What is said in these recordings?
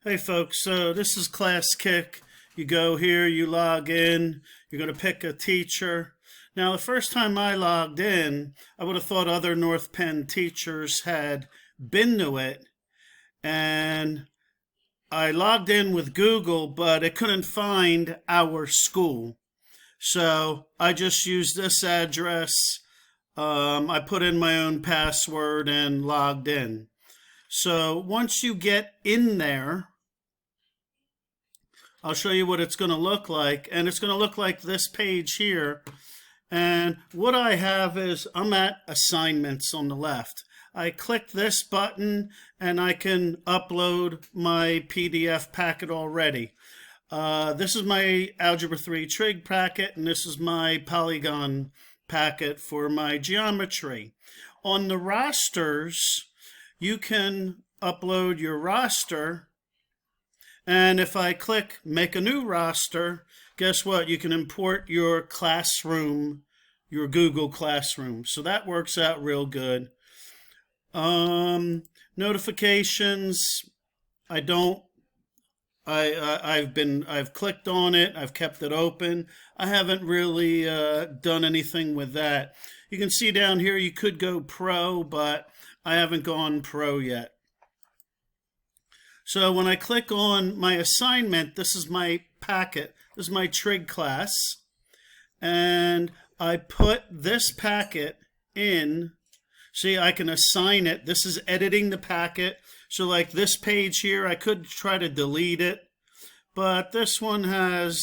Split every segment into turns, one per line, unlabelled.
Hey folks, so this is Classkick. You go here, you log in, you're going to pick a teacher. Now, the first time I logged in, I would have thought other North Penn teachers had been to it, and I logged in with Google, but it couldn't find our school. So I just used this address. I put in my own password and logged in. So once you get in there, I'll show you what it's going to look like. And it's going to look like this page here. And what I have is I'm at assignments on the left. I click this button and I can upload my PDF packet already. This is my Algebra 3 trig packet, and this is my polygon packet for my geometry. On the rosters, you can upload your roster, and if I click make a new roster, guess what? You can import your classroom, your Google Classroom. So that works out real good. Notifications, I've clicked on it, I've kept it open. I haven't really done anything with that. You can see down here you could go pro, but I haven't gone pro yet. So when I click on my assignment, this is my packet, this is my trig class, and I put this packet in. See, I can assign it. This is editing the packet. So like this page here, I could try to delete it, but this one has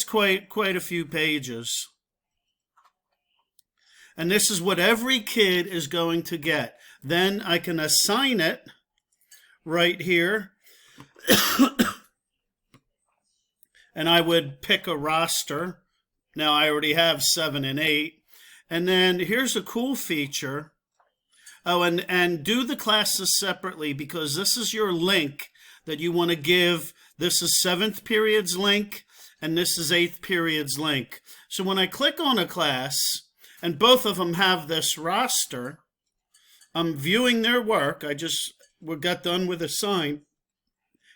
quite a few pages. And this is what every kid is going to get. Then I can assign it right here. And I would pick a roster. Now I already have 7 and 8. And then here's a cool feature. Oh, and do the classes separately, because this is your link that you want to give. This is 7th period's link, and this is 8th period's link. So when I click on a class, and both of them have this roster, I'm viewing their work. We got done with a sign.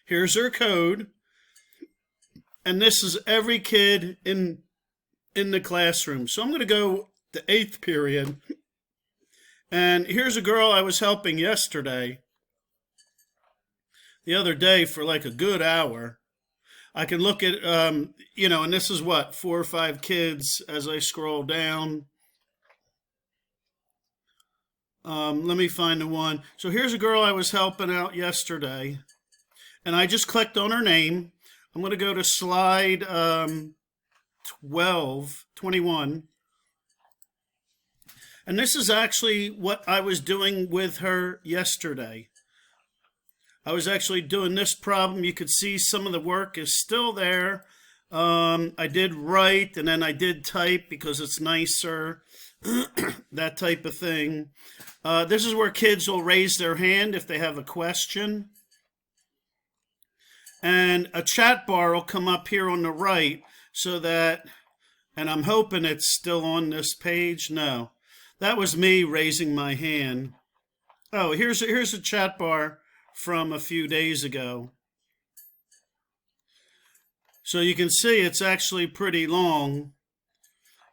Here's their code. And this is every kid in the classroom. So I'm going to go to 8th period. And here's a girl I was helping yesterday. The other day for like a good hour. I can look at, and this is what, 4 or 5 kids as I scroll down. Let me find the one. So here's a girl I was helping out yesterday. And I just clicked on her name. I'm going to go to slide 21. And this is actually what I was doing with her yesterday. I was actually doing this problem. You could see some of the work is still there. I did write and then I did type because it's nicer. That type of thing. This is where kids will raise their hand if they have a question. And a chat bar will come up here on the right so that, and I'm hoping it's still on this page. No, that was me raising my hand. Oh, here's a chat bar from a few days ago. So you can see it's actually pretty long.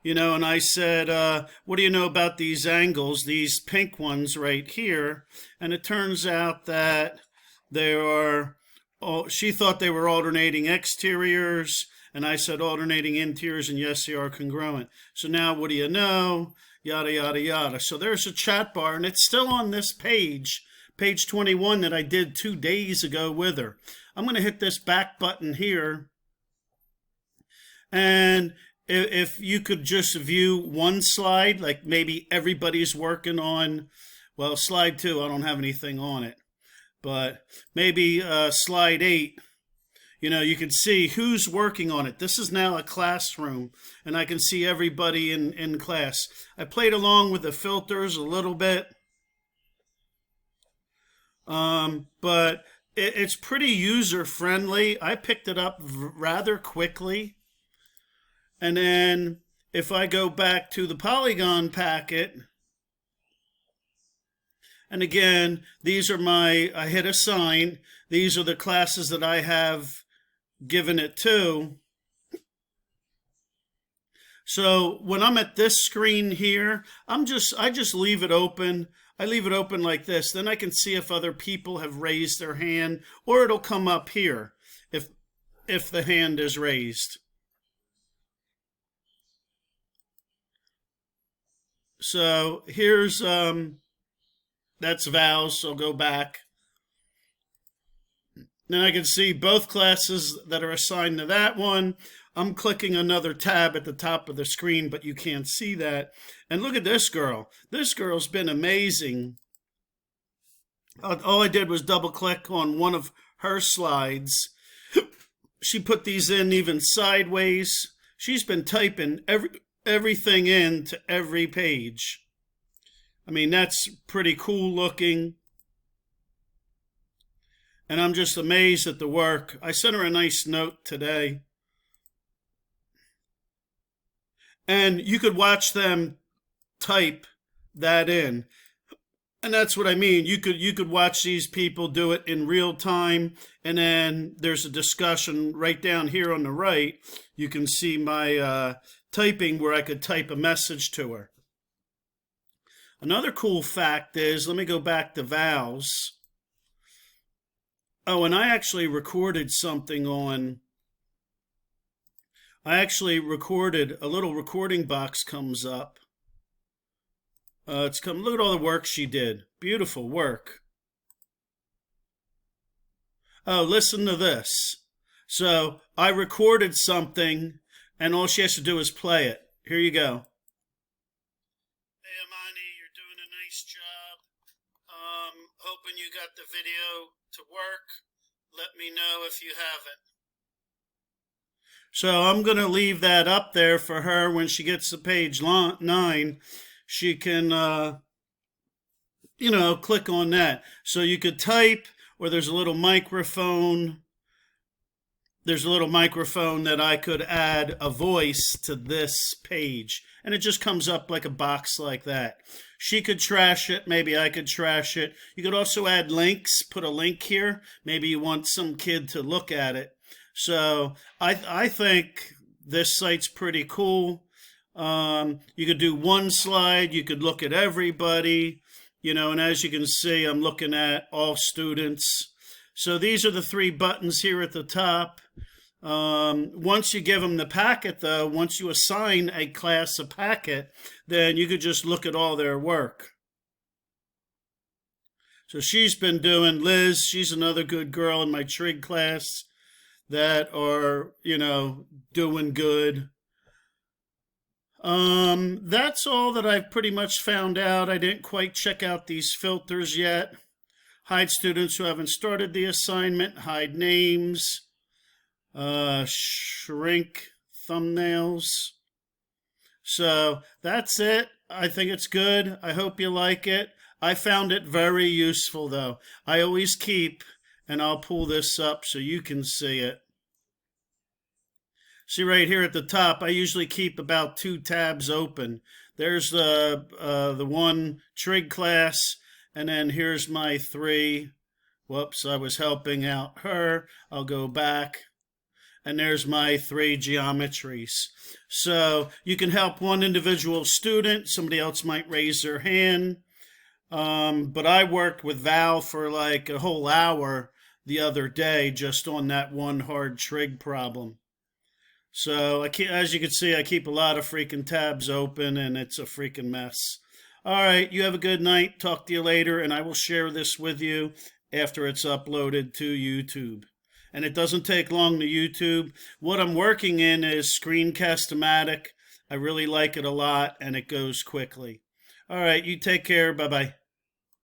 And I said, what do you know about these angles, these pink ones right here? And it turns out that she thought they were alternating exteriors, and I said alternating interiors, and yes, they are congruent. So now what do you know? Yada, yada, yada. So there's a chat bar, and it's still on this page 21 that I did 2 days ago with her. I'm going to hit this back button here, and if you could just view one slide, like maybe everybody's working on, well, slide 2, I don't have anything on it, but maybe slide 8, you can see who's working on it. This is now a classroom, and I can see everybody in class. I played along with the filters a little bit, but it's pretty user-friendly. I picked it up rather quickly. And then if I go back to the polygon packet, And again, these are I hit assign. These are the classes that I have given it to. So when I'm at this screen here, I just leave it open. I leave it open like this. Then I can see if other people have raised their hand, or it'll come up here if the hand is raised. So here's that's Val's, so I'll go back. Then I can see both classes that are assigned to that one. I'm clicking another tab at the top of the screen, but you can't see that. And look at this girl. This girl's been amazing. All I did was double click on one of her slides. She put these in even sideways. She's been typing everything into every page. I mean, that's pretty cool looking. And I'm just amazed at the work. I sent her a nice note today. And you could watch them type that in. And that's what I mean. You could watch these people do it in real time, and then there's a discussion right down here on the right. You can see my typing where I could type a message to her. Another cool fact is, let me go back to Val's. Oh, and I actually recorded something on. I actually recorded, a little recording box comes up. Look at all the work she did. Beautiful work. Oh, listen to this. So I recorded something, and all she has to do is play it. Here you go. Hey, Amani, you're doing a nice job. Hoping you got the video to work. Let me know if you haven't. So I'm going to leave that up there for her when she gets to page 9. She can, click on that. So you could type, or there's a little microphone. There's a little microphone that I could add a voice to this page. And it just comes up like a box like that. She could trash it. Maybe I could trash it. You could also add links, put a link here. Maybe you want some kid to look at it. So I think this site's pretty cool. You could do one slide. You could look at everybody, and as you can see, I'm looking at all students. So these are the 3 buttons here at the top. Once you give them the packet, though, once you assign a class a packet, then you could just look at all their work. So she's been doing, Liz, she's another good girl in my trig class that are, doing good. That's all that I've pretty much found out. I didn't quite check out these filters yet. Hide students who haven't started the assignment, hide names, shrink thumbnails. So that's it. I think it's good. I hope you like it. I found it very useful, though. I always keep, and I'll pull this up so you can see it. See right here at the top, I usually keep about 2 tabs open. There's the one trig class, and then here's my 3. Whoops, I was helping out her. I'll go back. And there's my 3 geometries. So you can help one individual student. Somebody else might raise their hand. But I worked with Val for like a whole hour the other day just on that one hard trig problem. So as you can see, I keep a lot of freaking tabs open, and it's a freaking mess. All right, you have a good night. Talk to you later, and I will share this with you after it's uploaded to YouTube. And it doesn't take long to YouTube. What I'm working in is Screencast-O-Matic. I really like it a lot, and it goes quickly. All right, you take care. Bye-bye.